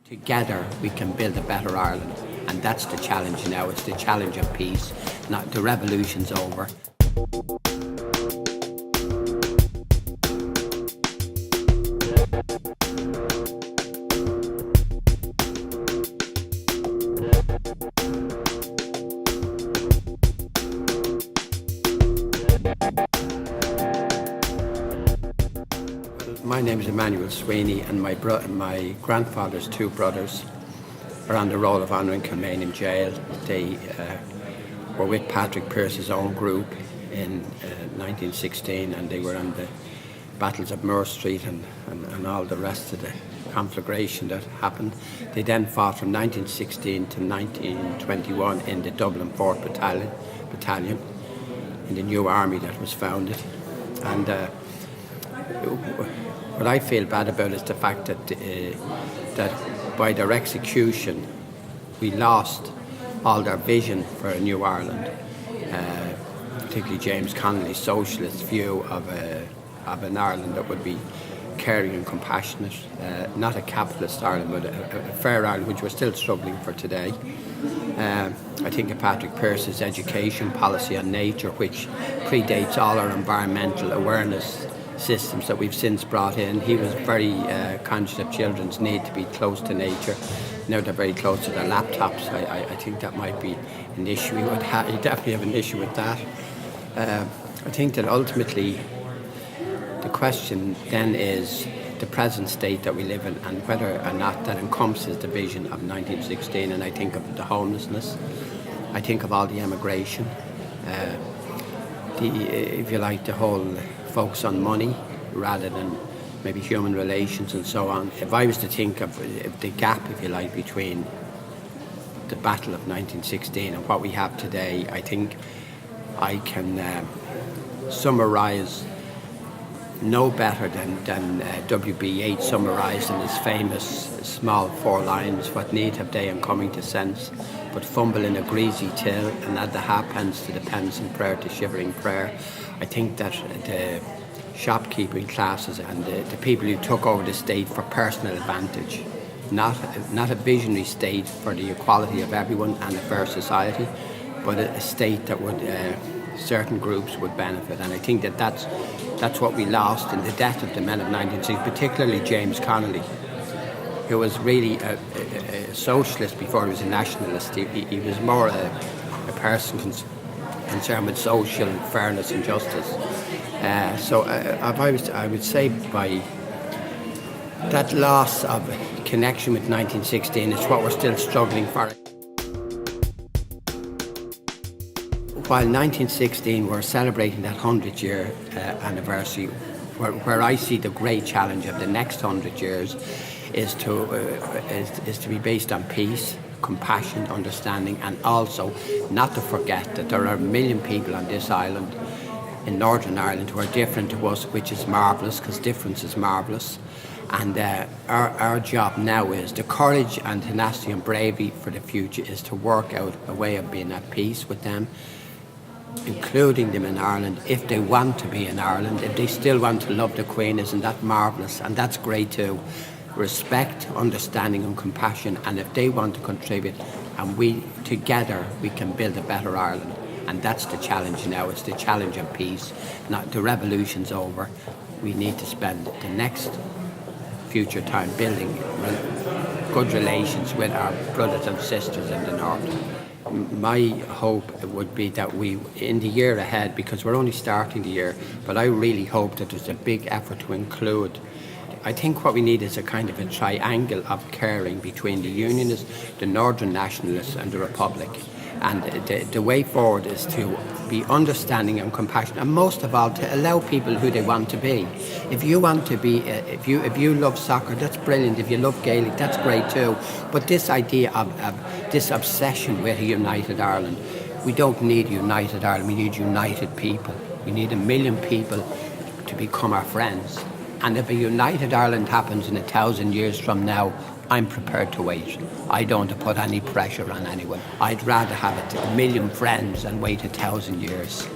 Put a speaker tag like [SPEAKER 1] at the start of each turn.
[SPEAKER 1] Together we can build a better Ireland, and that's the challenge now. It's the challenge of peace. Not the revolution's over. My name is Emmanuel Sweeney, and my grandfather's two brothers are on the roll of honour in Kilmaine in jail. They were with Patrick Pearse's own group in 1916, and they were on the battles of Moore Street and all the rest of the conflagration that happened. They then fought from 1916 to 1921 in the Dublin 4th Battalion in the new army that was founded. And what I feel bad about is the fact that by their execution we lost all their vision for a new Ireland, particularly James Connolly's socialist view of an Ireland that would be caring and compassionate, not a capitalist Ireland but a fair Ireland, which we're still struggling for today. I think of Patrick Pearse's education policy on nature, which predates all our environmental awareness systems that we've since brought in. He was very conscious of children's need to be close to nature. Now they're very close to their laptops. I think that might be an issue. You definitely have an issue with that. I think that ultimately the question then is the present state that we live in, and whether or not that encompasses the vision of 1916. And I think of the homelessness. I think of all the emigration. If you like, the whole focus on money rather than maybe human relations and so on. If I was to think of the gap, if you like, between the battle of 1916 and what we have today, I think I can summarise no better than W.B. Yeats summarised in his famous small 4 lines: "What need have they in coming to sense, but fumble in a greasy till, and add the halfpence to the pence and prayer to shivering prayer." I think that the shopkeeping classes and the people who took over the state for personal advantage, not a visionary state for the equality of everyone and a fair society, but a state that would certain groups would benefit. And I think that that's what we lost in the death of the men of 1960, particularly James Connolly, who was really a socialist before he was a nationalist. He was more a person concerned with social fairness and justice. So I would say by that loss of connection with 1916 is what we're still struggling for. While 1916 we're celebrating that 100-year anniversary, where I see the great challenge of the next 100 years is to be based on peace, compassion, understanding, and also not to forget that there are 1 million people on this island in Northern Ireland who are different to us, which is marvellous, because difference is marvellous. And our job now is the courage and tenacity and bravery for the future is to work out a way of being at peace with them, including them in Ireland, if they want to be in Ireland. If they still want to love the Queen, isn't that marvellous? And that's great too. Respect, understanding and compassion, and if they want to contribute, and together we can build a better Ireland. And that's the challenge now. It's the challenge of peace. Not the revolution's over. We need to spend the next future time building good relations with our brothers and sisters in the north. My hope would be that we, in the year ahead, because we're only starting the year, but I really hope that there's a big effort to include. I think what we need is a kind of a triangle of caring between the Unionists, the Northern Nationalists and the Republic. And the way forward is to be understanding and compassionate, and most of all to allow people who they want to be. If you want to be, if you love soccer, that's brilliant. If you love Gaelic, that's great too. But this idea of this obsession with a united Ireland, we don't need united Ireland. We need united people. We need 1 million people to become our friends. And if a united Ireland happens in 1,000 years from now, I'm prepared to wait. I don't want to put any pressure on anyone. I'd rather have 1 million friends than wait 1,000 years.